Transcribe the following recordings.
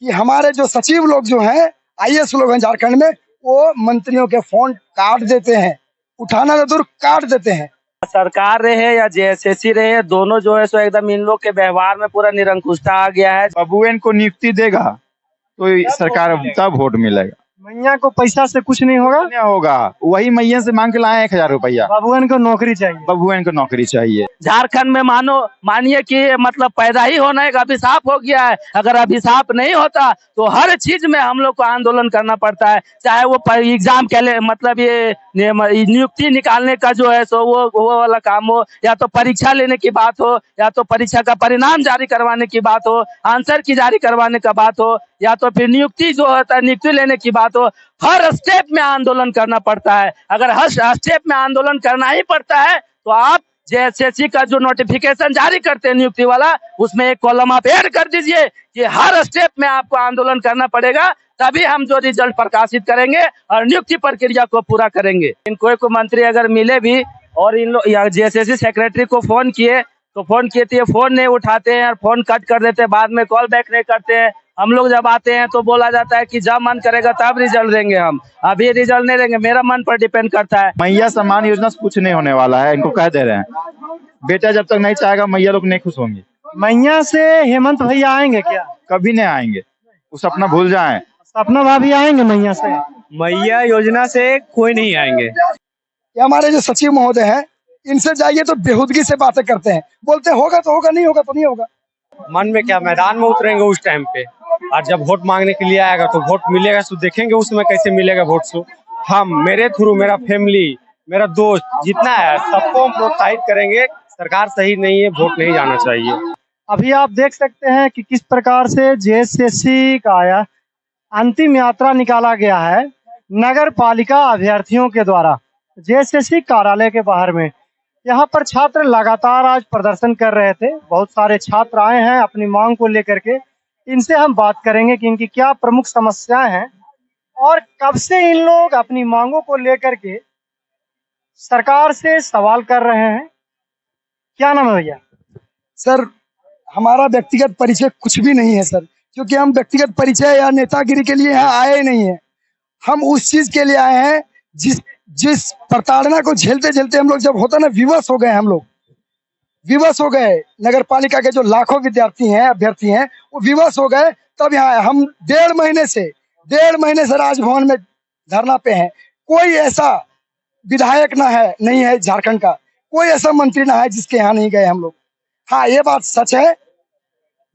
कि हमारे जो सचिव लोग जो हैं, आईएएस लोग हैं झारखंड में, वो मंत्रियों के फोन काट देते हैं, उठाना तो दूर काट देते हैं। सरकार रहे या जेएसएससी रहे, दोनों जो है सो एकदम इन लोग के व्यवहार में पूरा निरंकुशता आ गया है। बबुएन को नियुक्ति देगा तो सरकार तब वोट मिलेगा। मैया को पैसा से कुछ नहीं होगा। क्या होगा, वही मैया से मांग के लाए 1000 रुपया। बबुएन को नौकरी चाहिए। बबुएन को नौकरी चाहिए। झारखंड में मानिए कि मतलब पैदा ही होना एक अभिशाप हो गया है। अगर अभिशाप नहीं होता तो हर चीज में हम लोग को आंदोलन करना पड़ता है, चाहे वो एग्जाम के लिए मतलब ये नियुक्ति निकालने का जो है सो वो वाला काम हो, या तो परीक्षा लेने की बात हो, या तो परीक्षा का परिणाम जारी करवाने की बात हो, आंसर की जारी करवाने का बात हो, या तो फिर नियुक्ति जो होता है नियुक्ति लेने की बात हो। हर स्टेप में आंदोलन करना पड़ता है। अगर हर स्टेप में आंदोलन करना ही पड़ता है तो आप जेएसएससी का जो नोटिफिकेशन जारी करते हैं नियुक्ति वाला, उसमें एक कॉलम आप ऐड कर दीजिए कि हर स्टेप में आपको आंदोलन करना पड़ेगा, तभी हम जो रिजल्ट प्रकाशित करेंगे और नियुक्ति प्रक्रिया को पूरा करेंगे। कोई को मंत्री अगर मिले भी और इन लोग या जेएसएससी सेक्रेटरी को फोन किए तो फोन नहीं उठाते हैं और फोन कट कर देते हैं, बाद में कॉल बैक नहीं करते हैं। हम लोग जब आते हैं तो बोला जाता है कि जब मन करेगा तब रिजल्ट देंगे, हम अभी रिजल्ट नहीं देंगे, मेरा मन पर डिपेंड करता है। मैया सम्मान योजना से कुछ नहीं होने वाला है, इनको कह दे रहे हैं। बेटा जब तक नहीं चाहेगा मैया लोग नहीं खुश होंगे। मैया से हेमंत भैया आएंगे क्या? कभी नहीं आएंगे, वो सपना भूल जाए। सपना भाभी आएंगे मैया से? मैया योजना से कोई नहीं आएंगे। ये हमारे जो सचिव महोदय हैं, इनसे जाइए तो बेहूदगी से बातें करते हैं, बोलते होगा तो होगा, नहीं होगा तो नहीं होगा। मन में क्या, मैदान में उतरेंगे उस टाइम पे, और जब वोट मांगने के लिए आएगा तो वोट मिलेगा तो देखेंगे उसमें कैसे मिलेगा वोट। सो हम मेरे थ्रू मेरा फैमिली, मेरा दोस्त जितना है सबको हम प्रोत्साहित करेंगे। सरकार सही नहीं है, वोट नहीं जाना चाहिए। अभी आप देख सकते हैं कि किस प्रकार से जेएसएससी का अंतिम यात्रा निकाला गया है नगर पालिका अभ्यर्थियों के द्वारा जेएसएससी कार्यालय के बाहर में। यहाँ पर छात्र लगातार आज प्रदर्शन कर रहे थे। बहुत सारे छात्र आए हैं अपनी मांग को लेकर के। इनसे हम बात करेंगे कि इनकी क्या प्रमुख समस्याएं हैं और कब से इन लोग अपनी मांगों को लेकर के सरकार से सवाल कर रहे हैं। क्या नाम है भैया? सर, हमारा व्यक्तिगत परिचय कुछ भी नहीं है सर, क्योंकि हम व्यक्तिगत परिचय या नेतागिरी के लिए यहाँ आए नहीं है। हम उस चीज के लिए आए हैं जिस प्रताड़ना को झेलते झेलते हम लोग जब होता ना विवश हो गए। हम लोग विवश हो गए, नगर पालिका के जो लाखों विद्यार्थी हैं, अभ्यर्थी हैं, वो विवश हो गए। तब यहाँ हम 1.5 महीने से राजभवन में धरना पे हैं। कोई ऐसा विधायक नहीं है झारखंड का, कोई ऐसा मंत्री ना है जिसके यहाँ नहीं गए हम लोग। हाँ, ये बात सच है,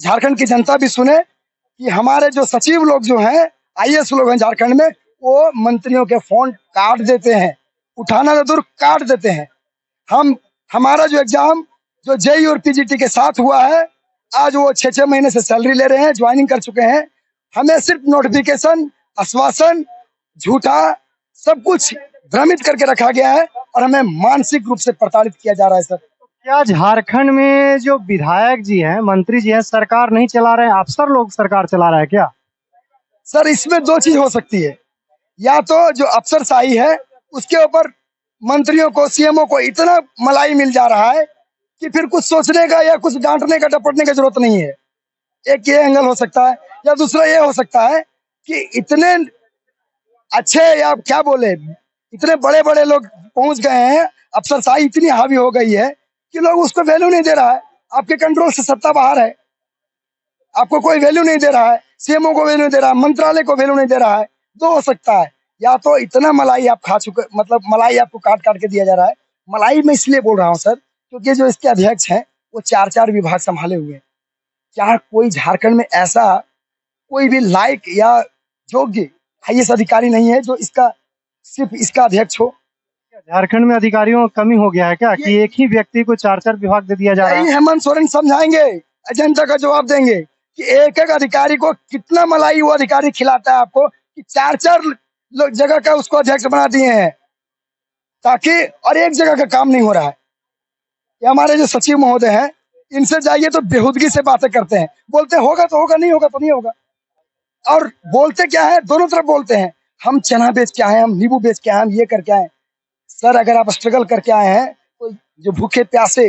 झारखंड की जनता भी सुने कि हमारे जो सचिव लोग जो हैं, आईएएस लोग हैं झारखंड में, वो मंत्रियों के फोन काट देते हैं, उठाना तो दूर काट देते हैं। हमारा जो एग्जाम जो जेईई और पीजीटी के साथ हुआ है, आज वो 6-6 महीने से सैलरी ले रहे हैं, ज्वाइनिंग कर चुके हैं। हमें सिर्फ नोटिफिकेशन, आश्वासन, झूठा सब कुछ भ्रमित करके रखा गया है और हमें मानसिक रूप से प्रताड़ित किया जा रहा है सर। क्या झारखंड में जो विधायक जी हैं, मंत्री जी हैं, सरकार नहीं चला रहे हैं, अफसर लोग सरकार चला रहे हैं क्या? सर, इसमें 2 चीज हो सकती है। या तो जो अफसरशाही है उसके ऊपर मंत्रियों को, सीएमओ को इतना मलाई मिल जा रहा है कि फिर कुछ सोचने का या कुछ डांटने का, डपटने का जरूरत नहीं है। एक ये एंगल हो सकता है, या दूसरा ये हो सकता है कि इतने अच्छे, या क्या बोले, इतने बड़े बड़े लोग पहुंच गए हैं, अफसरशाही इतनी हावी हो गई है कि लोग उसको वैल्यू नहीं दे रहा है। आपके कंट्रोल से सत्ता बाहर है, आपको कोई वैल्यू नहीं दे रहा है, सीएमओ को वैल्यू नहीं दे रहा है, मंत्रालय को वैल्यू नहीं दे रहा है। 2 हो सकता है, या तो इतना मलाई आप खा चुके, मतलब मलाई आपको काट काट के दिया जा रहा है। मलाई मैं इसलिए बोल रहा हूँ सर, क्योंकि जो इसके अध्यक्ष हैं वो 4-4 विभाग संभाले हुए हैं। क्या कोई झारखंड में ऐसा कोई भी लायक या योग्य आईएएस अधिकारी नहीं है जो सिर्फ इसका अध्यक्ष हो? झारखंड में अधिकारियों की कमी हो गया है क्या कि एक ही व्यक्ति को 4-4 विभाग दे दिया जा रहा है? हेमंत सोरेन समझाएंगे, जनता का जवाब देंगे कि एक एक अधिकारी को कितना मलाई वो अधिकारी खिलाता है आपको कि 4-4 जगह का उसको अध्यक्ष बना दिए हैं, ताकि और एक जगह का काम नहीं हो रहा है। ये हमारे जो सचिव महोदय हैं, इनसे जाइए तो बेहूदगी से बातें करते हैं, बोलते होगा तो होगा, नहीं होगा तो नहीं होगा। और बोलते क्या है, दोनों तरफ बोलते हैं, हम चना बेच के आए, हम नींबू बेच के आए, हम ये करके आए। सर, अगर आप स्ट्रगल करके आए हैं, तो जो भूखे प्यासे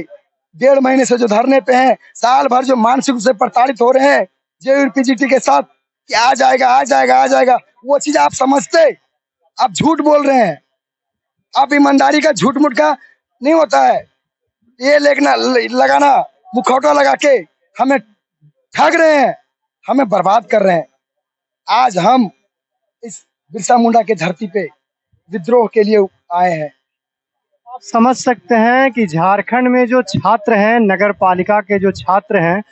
1.5 महीने से जो धरने पे हैं, साल भर जो मानसिक रूप से प्रताड़ित हो रहे हैं जेईई पीजीटी के साथ, कि आ जाएगा आ जाएगा आ जाएगा, वो चीज आप समझते? आप झूठ बोल रहे हैं। आप ईमानदारी का झूठ मूठ का नहीं होता है। ये लगाना मुखौटा लगा के हमें ठग रहे हैं, हमें बर्बाद कर रहे हैं। आज हम इस बिरसा मुंडा के धरती पे विद्रोह के लिए आए हैं। आप समझ सकते हैं कि झारखंड में जो छात्र हैं, नगर पालिका के जो छात्र हैं,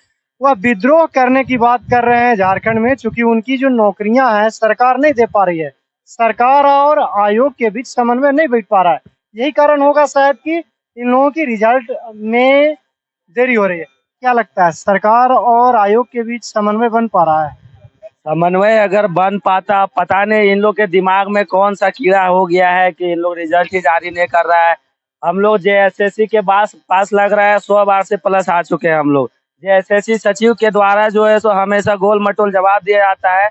वह विद्रोह करने की बात कर रहे हैं झारखंड में, चूंकि उनकी जो नौकरियां हैं सरकार नहीं दे पा रही है। सरकार और आयोग के बीच समन्वय नहीं बैठ पा रहा है। यही कारण होगा शायद कि इन लोगों की रिजल्ट में देरी हो रही है। क्या लगता है, सरकार और आयोग के बीच समन्वय बन पा रहा है? समन्वय अगर बन पाता, पता नहीं इन लोग के दिमाग में कौन सा कीड़ा हो गया है कि इन लोग रिजल्ट ही जारी नहीं कर रहा है। हम लोग जेएसएससी के पास लग रहा है 100 बार से प्लस आ चुके हैं हम लोग। जेएसएससी सचिव के द्वारा जो है सो हमेशा गोल मटोल जवाब दिया जाता है।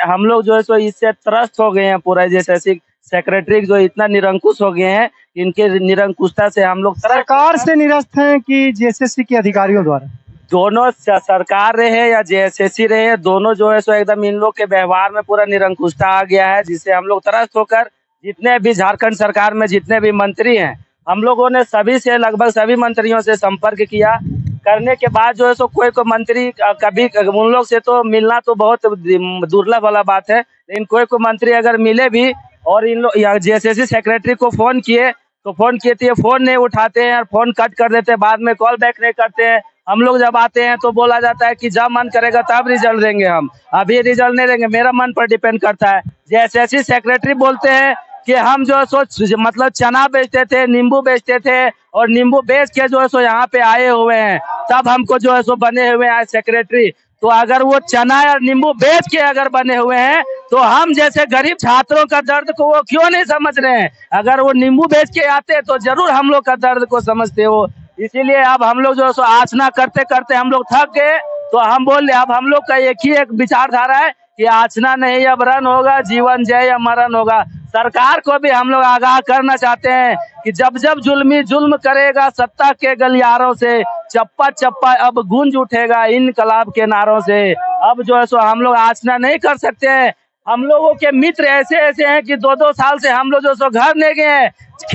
हम लोग जो है सो इससे त्रस्त हो गए हैं। पूरा जेएसएससी सेक्रेटरी जो इतना निरंकुश हो गए हैं, इनके निरंकुशता से हम लोग सरकार से निरस्त हैं कि जेएसएससी के अधिकारियों द्वारा? दोनों सरकार रहे या जेएसएससी रहे, दोनों जो है सो एकदम इन लोग के व्यवहार में पूरा निरंकुशता आ गया है, जिससे हम लोग त्रस्त होकर जितने भी झारखंड सरकार में जितने भी मंत्री हैं, हम लोगों ने सभी से लगभग सभी मंत्रियों से संपर्क किया। करने के बाद जो है सो कोई मंत्री कभी उन लोग से तो मिलना तो बहुत दुर्लभ वाला बात है, लेकिन कोई मंत्री अगर मिले भी और इन लोग जेएसएससी सेक्रेटरी को फोन किए तो फोन किए थे, फोन नहीं उठाते हैं और फोन कट कर देते हैं, बाद में कॉल बैक नहीं करते हैं। हम लोग जब आते हैं तो बोला जाता है कि जब मन करेगा तब रिजल्ट देंगे, हम अभी रिजल्ट नहीं देंगे, मेरा मन पर डिपेंड करता है। जेएसएससी सेक्रेटरी बोलते हैं कि हम जो है सो मतलब चना बेचते थे, नींबू बेचते थे और नींबू बेच के जो है सो यहाँ पे आए हुए हैं, तब हमको जो है सो बने हुए हैं सेक्रेटरी। तो अगर वो चना या नींबू बेच के अगर बने हुए हैं तो हम जैसे गरीब छात्रों का दर्द को वो क्यों नहीं समझ रहे हैं? अगर वो नींबू बेच के आते तो जरूर हम लोग का दर्द को समझते हो। इसीलिए अब हम लोग जो है सो आचना करते करते हम लोग थक गए, तो हम बोले अब हम लोग का एक विचारधारा है कि आचना नहीं अब रन होगा, जीवन जय या मरण होगा। सरकार को भी हम लोग आगाह करना चाहते हैं कि जब जब जुल्मी जुल्म करेगा सत्ता के गलियारों से, चप्पा चप्पा अब गूंज उठेगा इनकलाब के नारों से। अब जो है सो हम लोग आचना नहीं कर सकते हैं। हम लोगों के मित्र ऐसे ऐसे हैं कि 2-2 साल से हम लोग जो सो घर नहीं गए हैं,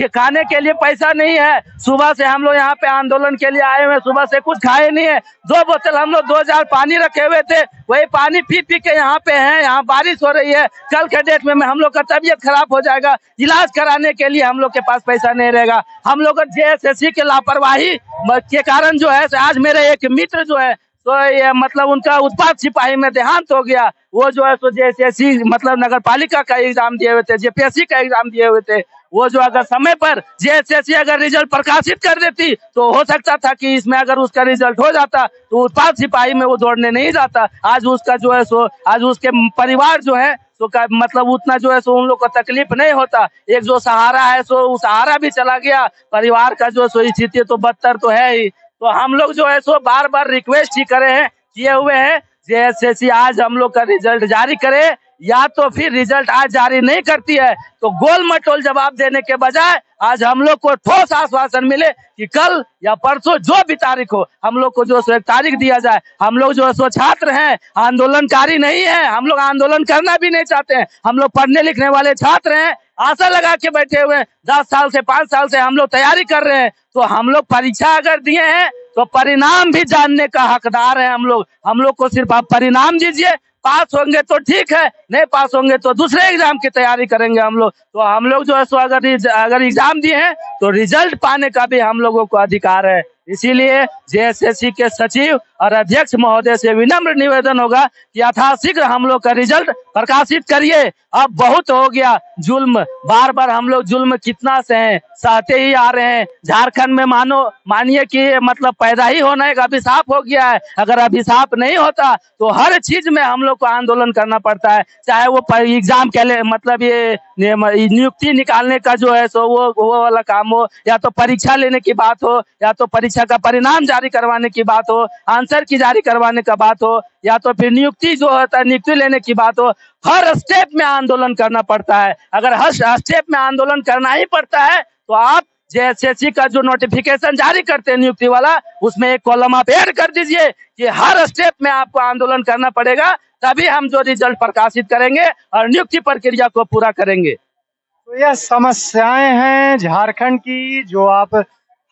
खाने के लिए पैसा नहीं है। सुबह से हम लोग यहाँ पे आंदोलन के लिए आए हुए, सुबह से कुछ खाए नहीं है। 2 बोतल हम लोग 2 जार पानी रखे हुए थे, वही पानी पी पी के यहाँ पे हैं। यहाँ बारिश हो रही है, कल के डेट में हम लोग का तबीयत खराब हो जाएगा, इलाज कराने के लिए हम लोग के पास पैसा नहीं रहेगा। हम लोग जेएसएससी के लापरवाही के कारण जो है आज मेरे एक मित्र जो है तो ये मतलब उनका उत्पाद सिपाही में देहांत हो गया। वो जो है तो जेएसएससी मतलब नगर पालिका का एग्जाम दिए हुए थे, जेपीएससी का एग्जाम दिए हुए थे। वो जो अगर समय पर जेएसएससी अगर रिजल्ट प्रकाशित कर देती तो हो सकता था कि इसमें अगर उसका रिजल्ट हो जाता तो उत्पाद सिपाही में वो दौड़ने नहीं जाता। आज उसका जो है सो आज उसके परिवार जो है तो मतलब उतना जो है सो उन लोग को तकलीफ नहीं होता। एक जो सहारा है सो वो सहारा भी चला गया, परिवार का जो सो स्थिति तो बदतर तो है ही। तो हम लोग जो है सो बार बार रिक्वेस्ट ही किए हुए हैं जेएसएससी आज हम लोग का रिजल्ट जारी करे, या तो फिर रिजल्ट आज जारी नहीं करती है तो गोल मटोल जवाब देने के बजाय आज हम लोग को ठोस आश्वासन मिले कि कल या परसों जो भी तारीख हो हम लोग को जो सो एक तारीख दिया जाए। हम लोग जो है सो छात्र हैं, आंदोलनकारी नहीं है, हम लोग आंदोलन करना भी नहीं चाहते हैं। हम लोग पढ़ने लिखने वाले छात्र हैं, आशा लगा के बैठे हुए हैं। 10 साल से 5 साल से हम लोग तैयारी कर रहे हैं, तो हम लोग परीक्षा अगर दिए हैं तो परिणाम भी जानने का हकदार है। हम लोग को सिर्फ आप परिणाम दीजिए, पास होंगे तो ठीक है, नहीं पास होंगे तो दूसरे एग्जाम की तैयारी करेंगे हम लोग। तो हम लोग जो है सो अगर एग्जाम दिए हैं तो रिजल्ट पाने का भी हम लोगों को अधिकार है। इसीलिए जेएसएससी के सचिव और अध्यक्ष महोदय से विनम्र निवेदन होगा कि यथाशीघ्र हम लोग का रिजल्ट प्रकाशित करिए। अब बहुत हो गया जुल्म, बार बार हम लोग जुल्म कितना सहते ही आ रहे हैं। झारखंड में मानिए कि मतलब पैदा ही होना एक अभिशाप हो गया है। अगर अभिशाप नहीं होता तो हर चीज में हम लोग को आंदोलन करना पड़ता है, चाहे वो एग्जाम के लिए मतलब ये नियुक्ति निकालने का जो है सो वो वाला काम हो, या तो परीक्षा लेने की बात हो, या तो परीक्षा का परिणाम जारी करवाने की बात हो, आंसर की जारी करवाने का बात हो, या तो फिर नियुक्ति जो होता है नियुक्ति लेने की बात हो। हर स्टेप में आंदोलन करना पड़ता है। अगर हर स्टेप में आंदोलन करना ही पड़ता है तो आप जेएसएससी का जो नोटिफिकेशन जारी करते हैं नियुक्ति वाला, उसमें एक कॉलम आप ऐड कर दीजिए कि हर स्टेप में आपको आंदोलन करना पड़ेगा, तभी हम जो रिजल्ट प्रकाशित करेंगे और नियुक्ति प्रक्रिया को पूरा करेंगे। तो यह समस्याएं हैं झारखंड की, जो आप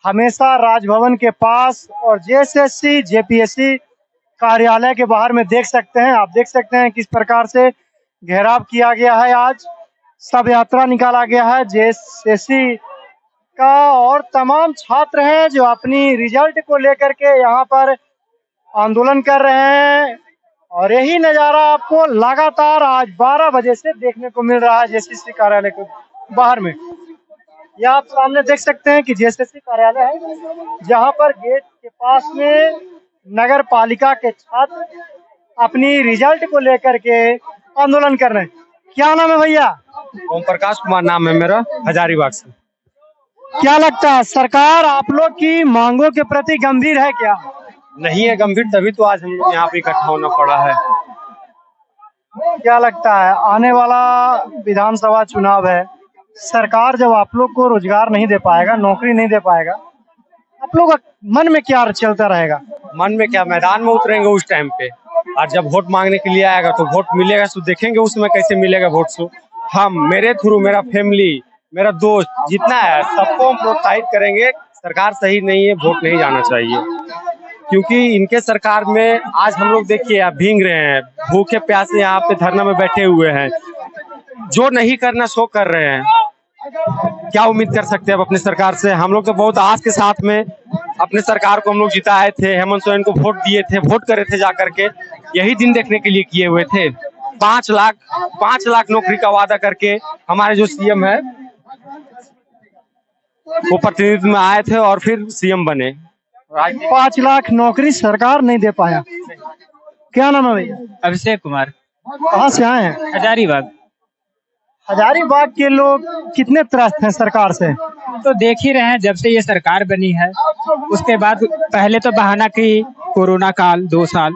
हमेशा राजभवन के पास और जेएसएससी जेपीएससी कार्यालय के बाहर में देख सकते हैं। आप देख सकते हैं किस प्रकार से घेराव किया गया है। आज शव यात्रा निकाला गया है जेएसएससी का, और तमाम छात्र हैं जो अपनी रिजल्ट को लेकर के यहाँ पर आंदोलन कर रहे हैं। और यही नज़ारा आपको लगातार आज 12 बजे से देखने को मिल रहा है जेएसएससी कार्यालय के बाहर में। यह आप सामने देख सकते हैं कि जेएसएससी कार्यालय है, जहाँ पर गेट के पास में नगर पालिका के छात्र अपनी रिजल्ट को लेकर के आंदोलन कर रहे हैं। क्या नाम है भैया? ओम प्रकाश कुमार नाम है मेरा, हजारीबाग से। क्या लगता है सरकार आप लोग की मांगों के प्रति गंभीर है क्या? नहीं है गंभीर, तभी तो आज हम लोग यहाँ पे इकट्ठा होना पड़ा है। क्या लगता है आने वाला विधानसभा चुनाव है, सरकार जब आप लोग को रोजगार नहीं दे पाएगा, नौकरी नहीं दे पाएगा, आप लोग मन में क्या चलता रहेगा? मन में क्या, मैदान में उतरेंगे उस टाइम पे। और जब वोट मांगने के लिए आएगा तो वोट मिलेगा तो देखेंगे उसमें कैसे मिलेगा वोट। सो हम, मेरे थ्रू, मेरा फैमिली, मेरा दोस्त जितना है, सबको हम प्रोत्साहित करेंगे। सरकार सही नहीं है, वोट नहीं जाना चाहिए, क्योंकि इनके सरकार में आज हम लोग देखिए आप भींग रहे हैं, भूखे प्यासे यहाँ पे धरना में बैठे हुए हैं। जो नहीं करना सो कर रहे हैं, क्या उम्मीद कर सकते हैं अब अपनी सरकार से? हम लोग तो बहुत आस के साथ में अपने सरकार को हम लोग जिताए थे, हेमंत सोरेन को वोट दिए थे, वोट करे थे जा करके, यही दिन देखने के लिए किए हुए थे। 5 लाख नौकरी का वादा करके हमारे जो सीएम है वो प्रतिनिधित्व में आए थे और फिर सीएम बने। 5 लाख नौकरी सरकार नहीं दे पाया। क्या नाम है भैया? अभिषेक कुमार, कहाँ से आए हैं? हजारीबाग। हजारीबाग के लोग कितने त्रस्त हैं सरकार से? तो देख ही रहे हैं, जब से ये सरकार बनी है उसके बाद पहले तो बहाना की कोरोना काल 2 साल,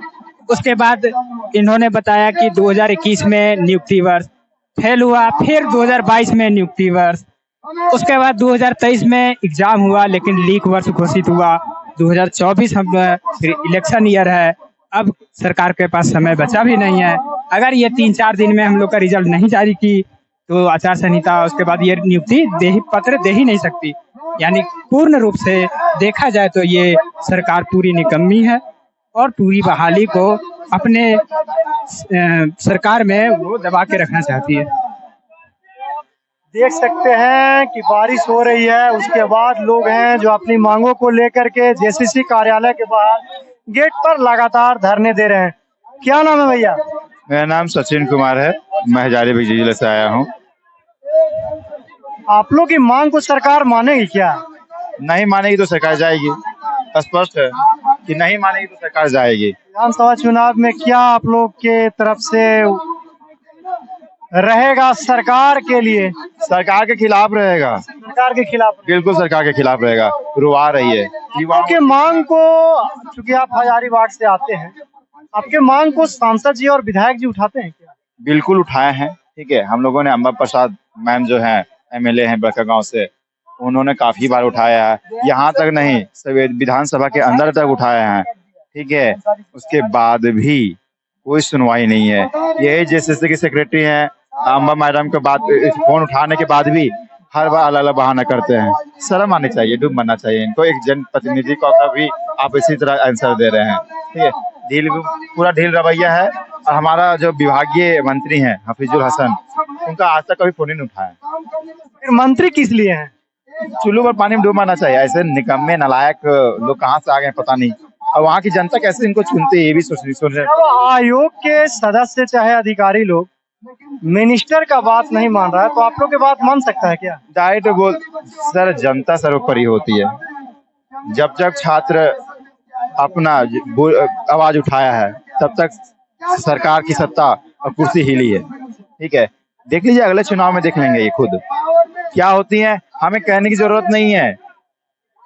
उसके बाद इन्होंने बताया कि 2021 में नियुक्ति वर्ष फेल हुआ, फिर 2022 में नियुक्ति वर्ष, उसके बाद 2023 में एग्जाम हुआ लेकिन लीक वर्ष घोषित हुआ। 2024 हम इलेक्शन ईयर है, अब सरकार के पास समय बचा भी नहीं है। अगर ये 3-4 दिन में हम लोग का रिजल्ट नहीं जारी की तो आचार संहिता, उसके बाद ये नियुक्ति पत्र दे ही नहीं सकती। यानी पूर्ण रूप से देखा जाए तो ये सरकार पूरी निकम्मी है और पूरी बहाली को अपने सरकार में वो दबा के रखना चाहती है। देख सकते हैं कि बारिश हो रही है, उसके बाद लोग हैं जो अपनी मांगों को लेकर के जेएसएससी कार्यालय के बाहर गेट पर लगातार धरने दे रहे हैं। क्या नाम है भैया? मेरा नाम सचिन कुमार है, मैं हजारीबाग जिले से आया हूँ। आप लोग की मांग को सरकार मानेगी क्या? नहीं मानेगी तो सरकार जाएगी, स्पष्ट है कि नहीं मानेगी तो सरकार जाएगी। विधानसभा चुनाव में क्या आप लोग के तरफ से रहेगा सरकार के लिए? सरकार के खिलाफ रहेगा, सरकार के खिलाफ? बिल्कुल सरकार के खिलाफ रहेगा। रुआ रही है आपके मांग को, चूंकि आप हजारीबाग से आते हैं, आपके मांग को सांसद जी और विधायक जी उठाते हैं क्या? बिल्कुल उठाए हैं। ठीक है, हम लोगों ने अम्बा प्रसाद मैम जो है एमएलए हैं बड़कागांव से, उन्होंने काफी बार उठाया है। यहाँ तक नहीं, सब विधानसभा के अंदर तक उठाया है। ठीक है, उसके बाद भी कोई सुनवाई नहीं है। यही जेएसएससी के सेक्रेटरी हैं, अम्बा मैडम के बाद फोन उठाने के बाद भी हर बार अलग अलग बहाना करते हैं। शर्म आनी चाहिए, डूब मरना चाहिए इनको। एक जनप्रतिनिधि को भी आप इसी तरह आंसर दे रहे हैं। ठीक है, पूरा ढील रवैया है। और हमारा जो विभागीय मंत्री हैं हफीजुल हसन, उनका आज तक कभी फोन नहीं उठाया। फिर मंत्री किस लिए हैं? चुल्लू पर पानी में डूब मरना चाहिए। ऐसे निकम्मे नालायक लोग कहाँ से आ गए पता नहीं, और वहाँ की जनता कैसे इनको चुनती है ये भी सोच रहे। आयोग के सदस्य चाहे अधिकारी लोग मिनिस्टर का बात नहीं मान रहा है, तो आप लोग की बात मान सकता है क्या? डायरेक्ट बोल सर, जनता सर्वोपरि होती है। जब तक छात्र अपना आवाज उठाया है तब तक सरकार की सत्ता और कुर्सी हिली है। ठीक है, देख लीजिए, अगले चुनाव में देख लेंगे ये खुद क्या होती है। हमें कहने की जरूरत नहीं है।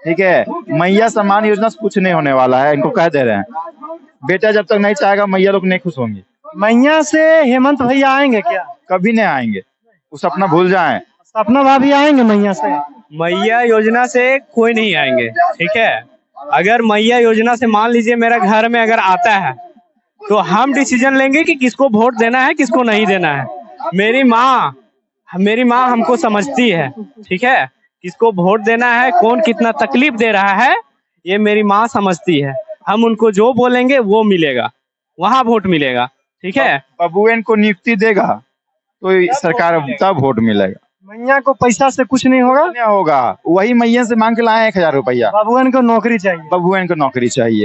ठीक है, मैया सम्मान योजना से कुछ नहीं होने वाला है, इनको कह दे रहे हैं। बेटा जब तक नहीं चाहेगा मैया लोग नहीं खुश होंगे। मैया से हेमंत भैया आएंगे क्या? कभी नहीं आएंगे, वो सपना भूल जाएं। सपना भाभी आएंगे मैया से? मैया योजना से कोई नहीं आएंगे, ठीक है। अगर मैया योजना से मान लीजिए मेरा घर में अगर आता है तो हम डिसीजन लेंगे कि किसको वोट देना है किसको नहीं देना है। मेरी माँ हमको समझती है, ठीक है। किसको वोट देना है, कौन कितना तकलीफ दे रहा है, ये मेरी माँ समझती है। हम उनको जो बोलेंगे वो मिलेगा, वहाँ वोट मिलेगा, ठीक है। बबुएन को नियुक्ति देगा तो सरकार तब वोट मिलेगा। मैया को पैसा से कुछ नहीं होगा, क्या होगा, वही मैया से मांग के लाए 1000 रुपया। बाबून को नौकरी चाहिए। बबुएन को नौकरी चाहिए।